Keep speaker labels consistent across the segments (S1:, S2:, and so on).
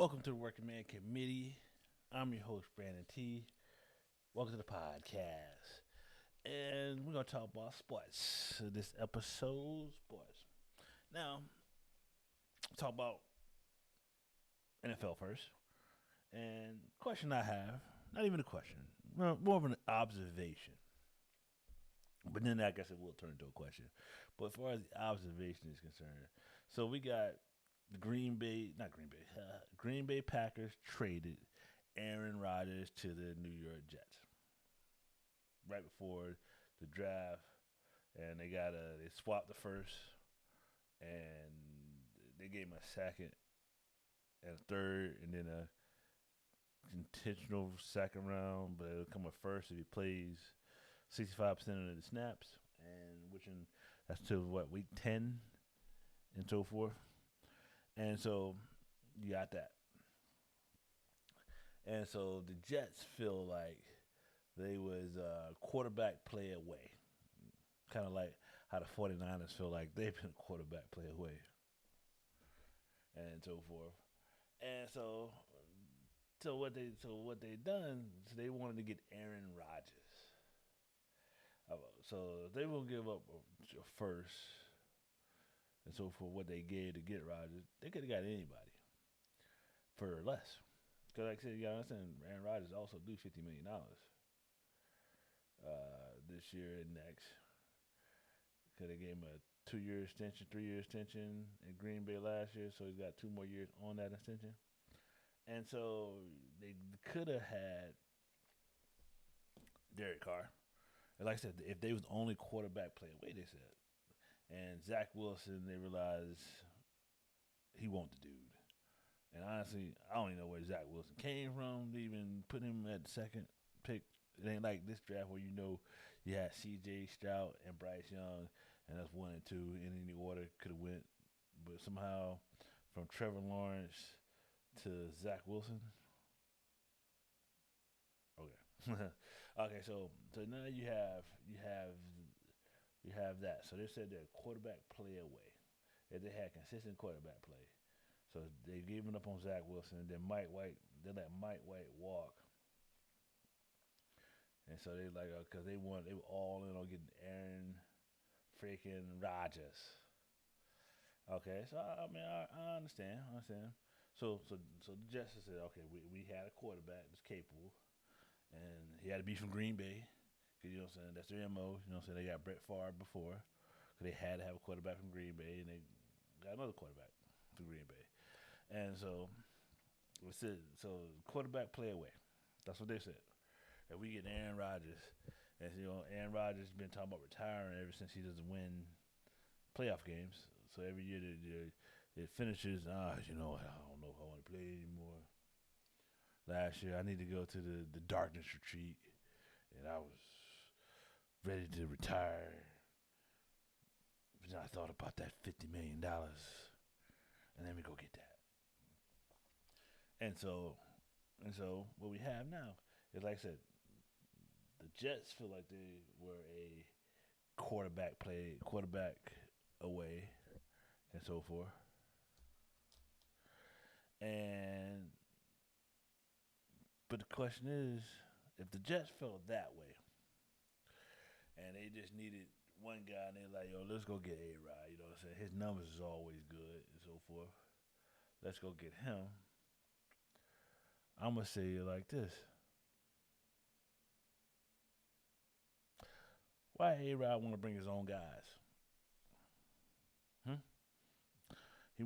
S1: Welcome to the Working Man Committee. I'm your host, Brandon T. Welcome to the podcast. And we're going to talk about sports. So this episode, sports. Now, talk about NFL first. And question I have, not even a question, more of an observation. But then I guess it will turn into a question. But as far as the observation is concerned, so we got the Green Bay Packers traded Aaron Rodgers to the New York Jets right before the draft, and they swapped the first, and they gave him a second and a third, and then a intentional second round, but it'll come a first if he plays 65% of the snaps, and that's to week 10 and so forth, and so you got that. And so the Jets feel like they was a quarterback play away. Kind of like how the 49ers feel like they've been a quarterback play away. And so forth. And so what they done, so they wanted to get Aaron Rodgers. So they will give up a first. And so for what they gave to get Rodgers, they could have got anybody for less. Because like I said, you gotta understand, Aaron Rodgers also do $50 million this year and next. Because they gave him a 2-year extension, 3-year extension in Green Bay last year, so he's got 2 more years on that extension. And so they could have had Derek Carr. And like I said, if they was the only quarterback play away, they said. And Zach Wilson, they realized he wasn't the dude. And honestly, I don't even know where Zach Wilson came from to even put him at the second pick. It ain't like this draft where you had C.J. Stroud and Bryce Young, and that's 1 and 2 in any order could have went. But somehow, from Trevor Lawrence to Zach Wilson. Okay, okay. So now you have that. So they said they're quarterback play away. If they had consistent quarterback play. So they gave up on Zach Wilson, and then they let Mike White walk. And so they because they were all in on getting Aaron freaking Rodgers. Okay, so I mean, I understand. So the Jets said, okay, we had a quarterback that's capable, and he had to be from Green Bay. Cause you know what I'm saying, that's their MO. You know what I'm saying, they got Brett Favre before, cause they had to have a quarterback from Green Bay, and they got another quarterback from Green Bay. And so quarterback play away. That's what they said. And we get Aaron Rodgers. And Aaron Rodgers has been talking about retiring ever since he doesn't win playoff games. So every year it finishes, I don't know if I want to play anymore. Last year I need to go to the darkness retreat, and I was ready to retire. But then I thought about that $50 million, and let me go get that. And so what we have now is, like I said, the Jets feel like they were a quarterback away, and so forth. But the question is, if the Jets felt that way, and they just needed one guy, and they're like, yo, let's go get A-Rod, you know what I'm saying? His numbers is always good, and so forth. Let's go get him. I'm going to say it like this. Why A-Rod want to bring his own guys? He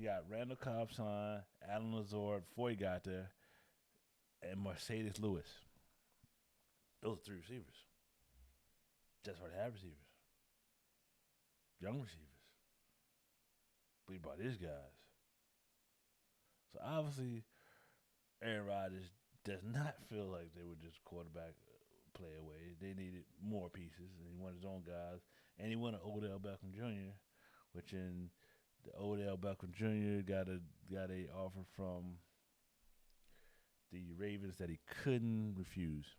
S1: got Randall Cobb signed, Alan Lazard before he got there, and Mercedes Lewis. Those are 3 receivers. Just for the have receivers. Young receivers. But he brought his guys. So obviously, Aaron Rodgers does not feel like they were just quarterback play away. They needed more pieces, and he wanted his own guys. And he wanted Odell Beckham Jr., which in the Odell Beckham Jr. got a offer from the Ravens that he couldn't refuse.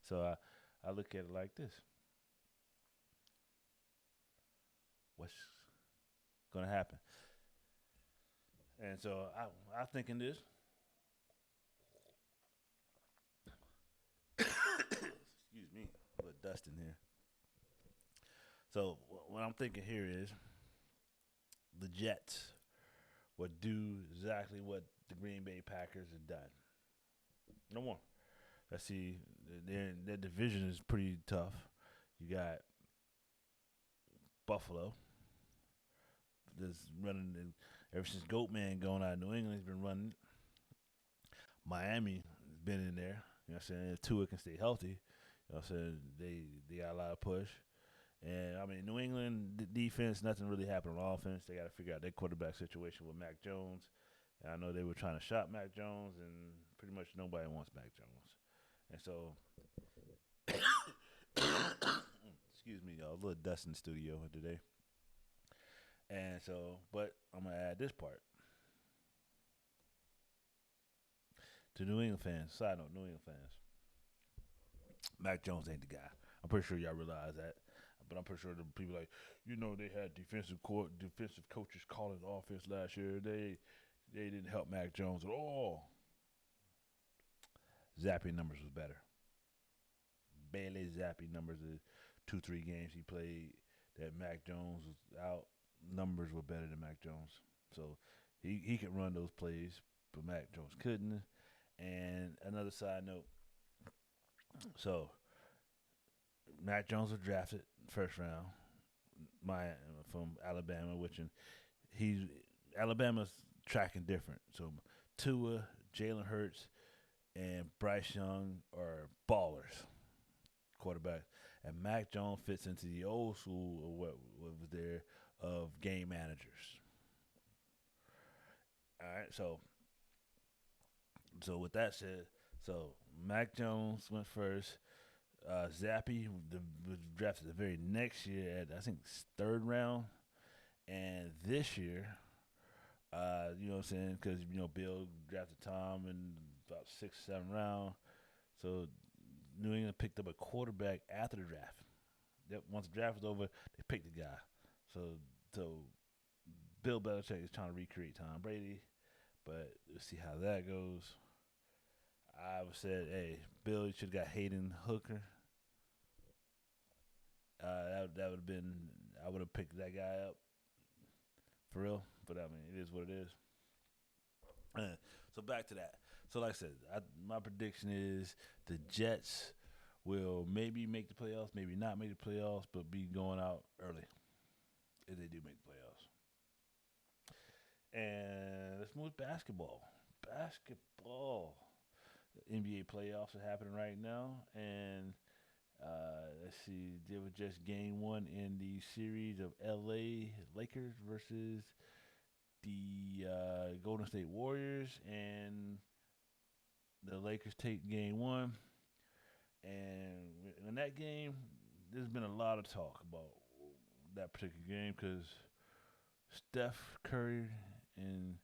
S1: So I look at it like this. going to happen. And so I think in this, excuse me, a little dust in here. So what I'm thinking here is the Jets would do exactly what the Green Bay Packers have done. No more. Let's see, their division is pretty tough. You got Buffalo, that's running ever since Goatman going out of New England. He's been running. Miami has been in there. You know what I'm saying? If Tua can stay healthy, you know what I'm saying? They got a lot of push. And I mean, New England defense, nothing really happened on offense. They got to figure out their quarterback situation with Mac Jones. And I know they were trying to shop Mac Jones, and pretty much nobody wants Mac Jones. And so, excuse me, y'all, a little dust in the studio today. And so, but I'm gonna add this part to New England fans. Side note, New England fans, Mac Jones ain't the guy. I'm pretty sure y'all realize that. But I'm pretty sure the people they had defensive coaches calling the offense last year. They didn't help Mac Jones at all. Zappy numbers was better. Bailey Zappy numbers, the 2-3 games he played that Mac Jones was out, numbers were better than Mac Jones. So he could run those plays, but Mac Jones couldn't. And another side note, so Mac Jones was drafted first round from Alabama, Alabama's tracking different. So Tua, Jalen Hurts, and Bryce Young are ballers, quarterbacks. And Mac Jones fits into the old school of what was there of game managers. All right, so with that said, so Mac Jones went first. Zappy was drafted the very next year at, I think, third round. And this year, you know what I'm saying, because, Bill drafted Tom in about 6th, 7th round. So New England picked up a quarterback after the draft. Once the draft was over, they picked the guy. So Bill Belichick is trying to recreate Tom Brady, but we'll see how that goes. I would said, hey, Bill, you should have got Hayden Hooker. That would have been, I would have picked that guy up for real. But I mean, it is what it is. So back to that. So like I said, my prediction is the Jets will maybe make the playoffs, maybe not make the playoffs, but be going out early if they do make the playoffs. And let's move to basketball. NBA playoffs are happening right now, and let's see, there was just game one in the series of LA Lakers versus the Golden State Warriors, and the Lakers take game one. And in that game, there's been a lot of talk about that particular game because Steph Curry and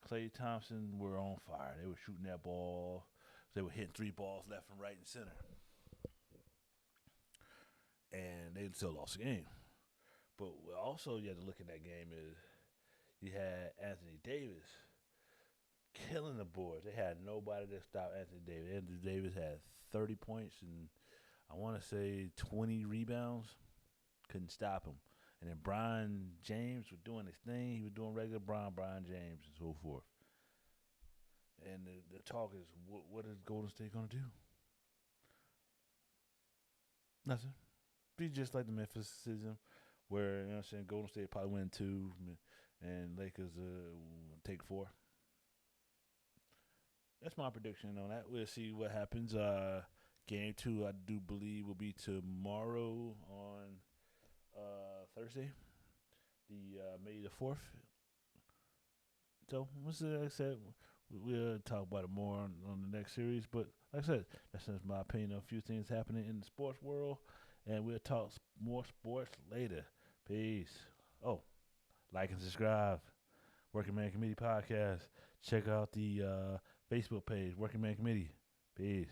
S1: Klay Thompson were on fire. They were shooting that ball. They were hitting 3 balls left and right and center. And they still lost the game. But also you have to look at that game is you had Anthony Davis killing the boards. They had nobody to stop Anthony Davis. Anthony Davis had 30 points and I want to say 20 rebounds. Couldn't stop him. And then Brian James was doing his thing. He was doing regular Brian James and so forth. And the talk is, what is Golden State going to do? Nothing. Be just like the Memphis season where, you know what I'm saying, Golden State probably win 2 and Lakers take 4. That's my prediction on that. We'll see what happens. Game 2, I do believe, will be tomorrow on Thursday, the May the 4th. So, like I said, we'll talk about it more on the next series. But like I said, that's just my opinion of a few things happening in the sports world. And we'll talk more sports later. Peace. Oh, like and subscribe. Working Man Committee Podcast. Check out the Facebook page, Working Man Committee. Peace.